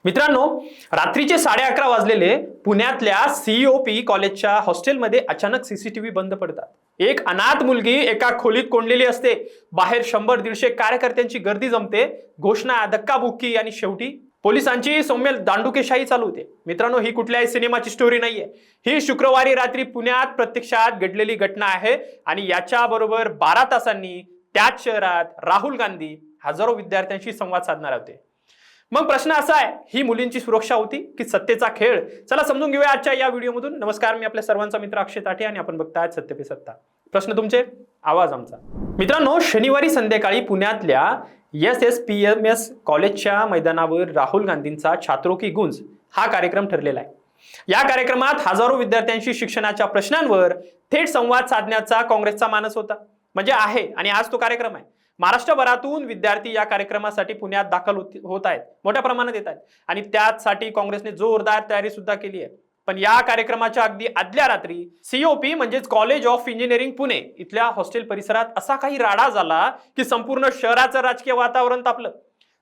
मित्रांनो, रात्रीचे 11:30 वाजलेले पुण्यातल्या सीओपी कॉलेजच्या हॉस्टेलमध्ये अचानक सीसीटीव्ही बंद पडतात. एक अनाथ मुलगी एका खोलीत कोंडलेली असते. बाहेर 100-150 कार्यकर्त्यांची गर्दी जमते. घोषणा, धक्काबुक्की आणि शेवटी पोलिसांची सौम्य दांडुकेशाही चालू होते. मित्रांनो, ही कुठल्याही सिनेमाची स्टोरी नाहीये. ही शुक्रवारी रात्री पुण्यात प्रत्यक्षात घडलेली घटना आहे आणि याच्या बरोबर 12 तासांनी त्याच शहरात राहुल गांधी हजारो विद्यार्थ्यांशी संवाद साधणार होते. मग प्रश्न असा आहे, ही मुलींची सुरक्षा होती की सत्तेचा खेळ? चला समजून घेऊया आजच्या या व्हिडिओमधून. नमस्कार, मी आपल्या सर्वांचा मित्र अक्षय ताठे आणि आपण बघताय सत्य पे सत्ता. प्रश्न तुमचे, आवाज आमचा. मित्रांनो, शनिवारी संध्याकाळी पुण्यातल्या SSPMS कॉलेजच्या मैदानावर राहुल गांधींचा छात्रों की गूंज हा कार्यक्रम ठरलेला आहे. या कार्यक्रमात हजारो विद्यार्थ्यांशी शिक्षणाच्या प्रश्नांवर थेट संवाद साधण्याचा काँग्रेसचा मानस होता, म्हणजे आहे आणि आज तो कार्यक्रम आहे. महाराष्ट्रभरातून विद्यार्थी या कार्यक्रमासाठी पुण्यात दाखल होत आहेत, मोठ्या प्रमाणात येत आहेत आणि त्यासाठी काँग्रेसने जोरदार तयारी सुद्धा केली आहे. पण या कार्यक्रमाच्या अगदी आदल्या रात्री सीओपी म्हणजेच कॉलेज ऑफ इंजिनिअरिंग पुणे इथल्या हॉस्टेल परिसरात असा काही राडा झाला की संपूर्ण शहराचं राजकीय वातावरण तापलं.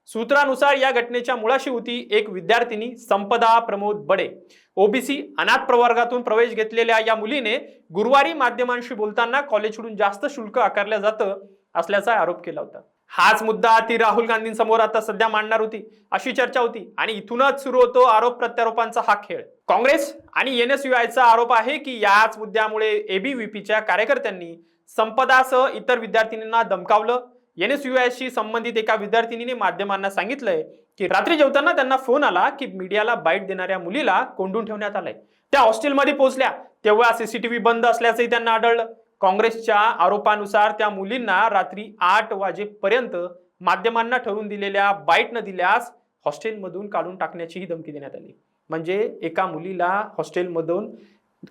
सूत्रानुसार या घटनेच्या मुळाशी होती एक विद्यार्थिनी संपदा प्रमोद बडे. ओबीसी अनाथ प्रवर्गातून प्रवेश घेतलेल्या या मुलीने गुरुवारी माध्यमांशी बोलताना कॉलेजकडून जास्त शुल्क आकारलं जातं असल्याचा आरोप केला होता. हाच मुद्दा ती राहुल गांधींसमोर आता सध्या मांडणार होती अशी चर्चा होती आणि इथूनच सुरू होतो आरोप प्रत्यारोपांचा हा खेळ. काँग्रेस आणि NSUIचा आरोप आहे की याच मुद्द्यामुळे ABVPच्या कार्यकर्त्यांनी संपदासह इतर विद्यार्थिनींना धमकावलं. NSUIशी संबंधित एका विद्यार्थिनीने माध्यमांना सांगितलंय की रात्री जेवताना त्यांना फोन आला की मीडियाला बाईट देणाऱ्या मुलीला कोंडून ठेवण्यात आलंय. त्या हॉस्टेलमध्ये पोहोचल्या तेव्हा सीसीटीव्ही बंद असल्याचंही त्यांना आढळलं. काँग्रेसच्या आरोपानुसार त्या मुलींना रात्री 8 वाजेपर्यंत माध्यमांना ठरवून दिलेल्या बाईट न दिल्यास हॉस्टेलमधून काढून टाकण्याचीही धमकी देण्यात आली. म्हणजे एका मुलीला हॉस्टेलमधून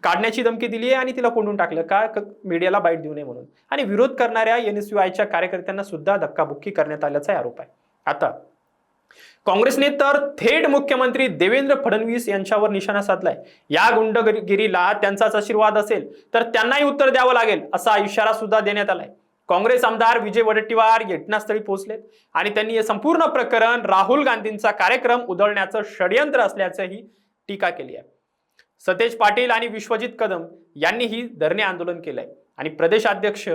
काढण्याची धमकी दिली आहे आणि तिला कोंडून टाकलं का मीडियाला बाईट देऊ नये म्हणून. आणि विरोध करणाऱ्या NSUIच्या कार्यकर्त्यांना सुद्धा धक्काबुक्की करण्यात आल्याचा आरोप आहे. आता काँग्रेसने तर थेट मुख्यमंत्री देवेंद्र फडणवीस यांच्यावर निशाणा साधलाय. या गुंडगिरीला त्यांचाच आशीर्वाद असेल तर त्यांनाही उत्तर द्यावं लागेल असा इशारा सुद्धा देण्यात आलाय. काँग्रेस आमदार विजय वडेट्टीवार घटनास्थळी पोहोचलेत आणि त्यांनी हे संपूर्ण प्रकरण राहुल गांधींचा कार्यक्रम उधळण्याचं षडयंत्र असल्याचंही टीका केली आहे. सतेज पाटील आणि विश्वजित कदम यांनीही धरणे आंदोलन केलंय आणि प्रदेशाध्यक्ष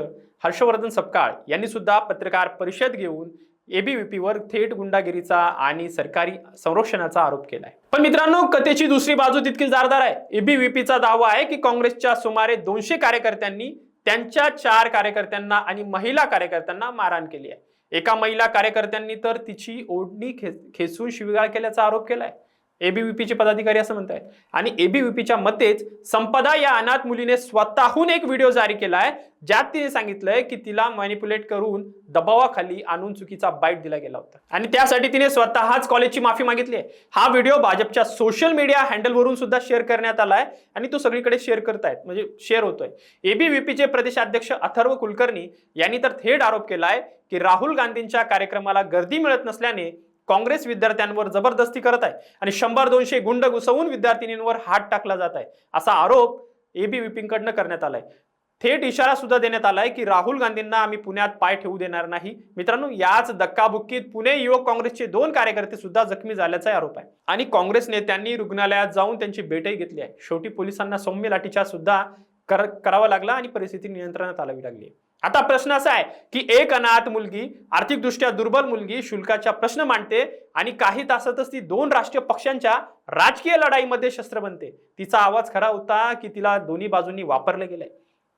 हर्षवर्धन सपकाळ यांनी सुद्धा पत्रकार परिषद घेऊन ABVPवर थेट गुंडागिरीचा आणि सरकारी संरक्षणाचा आरोप केलाय. पण मित्रांनो, कथेची दुसरी बाजू तितकी धारदार आहे. ABVPचा दावा आहे की काँग्रेसच्या सुमारे 200 कार्यकर्त्यांनी त्यांच्या 4 कार्यकर्त्यांना आणि महिला कार्यकर्त्यांना मारहाण केली आहे. एका महिला कार्यकर्त्यांनी तर तिची ओढणी खेचून शिवीगाळ केल्याचा आरोप केलाय. ABVPचे पदाधिकारी असं म्हणतात आणि ABVPच्या मतेच संपदा या अनाथ मुलीने स्वतःहून एक व्हिडिओ जारी केलाय ज्यात तिने सांगितलंय की तिला मॅनिप्युलेट करून दबावाखाली आणून चुकीचा बाईट दिला गेला होता आणि त्यासाठी तिने स्वतःच कॉलेजची माफी मागितली आहे. हा व्हिडिओ भाजपच्या सोशल मीडिया हँडलवरून सुद्धा शेअर करण्यात आलाय आणि तो सगळीकडे शेअर करतायत, म्हणजे शेअर होतोय. ABVPचे प्रदेशाध्यक्ष अथर्व कुलकर्णी यांनी तर थेट आरोप केलाय की राहुल गांधींच्या कार्यक्रमाला गर्दी मिळत नसल्याने काँग्रेस विद्यार्थ्यांवर जबरदस्ती करत आहे आणि 100-200 गुंड घुसवून विद्यार्थिनींवर हात टाकला जात आहे असा आरोप ABVPकडनं करण्यात आलाय. थेट इशारा सुद्धा देण्यात आलाय की राहुल गांधींना आम्ही पुण्यात पाय ठेवू देणार नाही. मित्रांनो, याच धक्काबुक्कीत पुणे युवक काँग्रेसचे 2 कार्यकर्ते सुद्धा जखमी झाल्याचा आरोप आहे आणि काँग्रेस नेत्यांनी रुग्णालयात जाऊन त्यांची भेटही घेतली आहे. शेवटी पोलिसांना सौम्य लाठीचार्ज सुद्धा करावा लागला आणि परिस्थिती नियंत्रणात आणावी लागली. आता प्रश्न असा आहे की एक अनाथ मुलगी, आर्थिकदृष्ट्या दुर्बल मुलगी शुल्काचा प्रश्न मांडते आणि काही तासातच ती 2 राष्ट्रीय पक्षांच्या राजकीय लढाईमध्ये शस्त्र बनते. तिचा आवाज खरा होता की तिला दोन्ही बाजूंनी वापरलं गेलंय.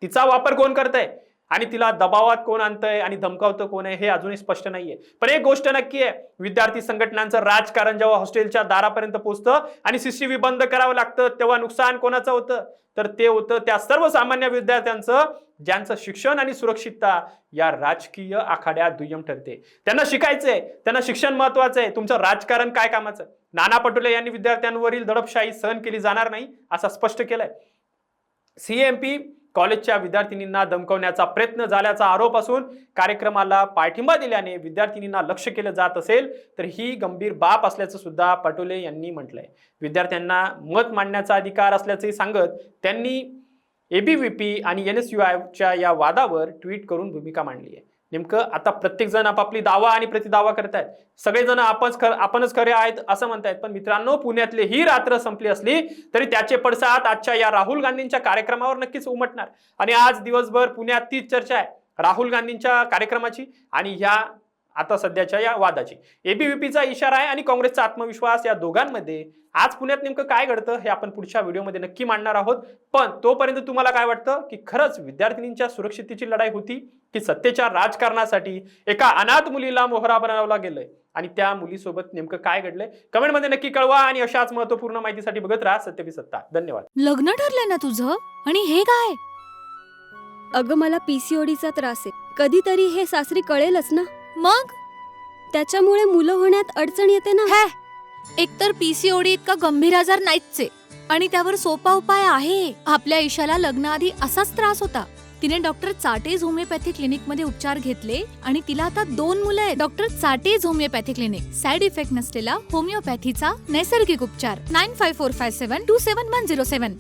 तिचा वापर कोण करतंय आणि तिला दबावात कोण आणतंय आणि धमकावतं कोण आहे हे अजूनही स्पष्ट नाहीये. पण एक गोष्ट नक्की आहे, विद्यार्थी संघटनांचं राजकारण जेव्हा हॉस्टेलच्या दारापर्यंत पोहोचतं आणि सीसीटीव्ही बंद करावं लागतं तेव्हा नुकसान कोणाचं होतं? तर ते होतं त्या सर्वसामान्य विद्यार्थ्यांचं ज्यांचं शिक्षण आणि सुरक्षितता या राजकीय आखाड्यात दुय्यम ठरते. त्यांना शिकायचंय, त्यांना शिक्षण महत्वाचं आहे, तुमचं राजकारण काय कामाचं? नाना पटोले यांनी विद्यार्थ्यांवरील दडपशाही सहन केली जाणार नाही असं स्पष्ट केलंय. CMP कॉलेजच्या विद्यार्थिनींना धमकावण्याचा प्रयत्न झाल्याचा आरोप असून कार्यक्रमाला पाठिंबा दिल्याने विद्यार्थिनींना लक्ष्य केलं जात असेल तर ही गंभीर बाब असल्याचं सुद्धा पटोले यांनी म्हटलंय. विद्यार्थ्यांना मत मांडण्याचा अधिकार असल्याचंही सांगत त्यांनी ABVP आणि NSUIच्या या वादावर ट्विट करून भूमिका मांडली आहे. नेमकं आता प्रत्येक जण आपापली दावा आणि प्रतिदावा करतायत. सगळेजण आपणच खरे आहेत असं म्हणतायत. पण मित्रांनो, पुण्यातली ही रात्र संपली असली तरी त्याचे पडसाद आजच्या या राहुल गांधींच्या कार्यक्रमावर नक्कीच उमटणार. आणि आज दिवसभर पुण्यात तीच चर्चा आहे राहुल गांधींच्या कार्यक्रमाची आणि ह्या आता सध्याच्या या वादाची. एबीव्हीपीचा इशारा आहे आणि काँग्रेसचा आत्मविश्वास, या दोघांमध्ये आज पुण्यात नेमकं काय घडतं हे आपण पुढच्या व्हिडिओमध्ये नक्की मांडणार आहोत. पण तोपर्यंत तुम्हाला काय वाटतं की खरंच विद्यार्थिनींच्या सुरक्षिततेची लढाई होती की सत्तेच्या राजकारणासाठी एका अनाथ मुलीला मोहरा बनवला गेलंय आणि त्या मुलीसोबत नेमकं काय घडलंय कमेंटमध्ये नक्की कळवा. आणि अशाच महत्त्वपूर्ण माहितीसाठी बघत राहा सत्य सत्ता. धन्यवाद. लग्न ठरलंय ना तुझं? आणि हे काय? अगं मला पीसीओडीचा त्रास आहे. कधीतरी हे सासरी कळेलच ना. मग त्याच्यामुळे मुलं होण्यात अडचण येते ना. हे एकतर पीसीओडी इतका गंभीर आजार नाहीच आहे आणि त्यावर सोपा उपाय आहे. आपल्या ईशाला लग्नाआधी असाच त्रास होता. तिने डॉक्टर चाटेज होमिओपॅथी क्लिनिक मध्ये उपचार घेतले आणि तिला आता 2 मुलं आहेत. डॉक्टर चाटेज होमिओपॅथी क्लिनिक, साइड इफेक्ट नसलेला होमिओपॅथीचा नैसर्गिक उपचार. 9545727107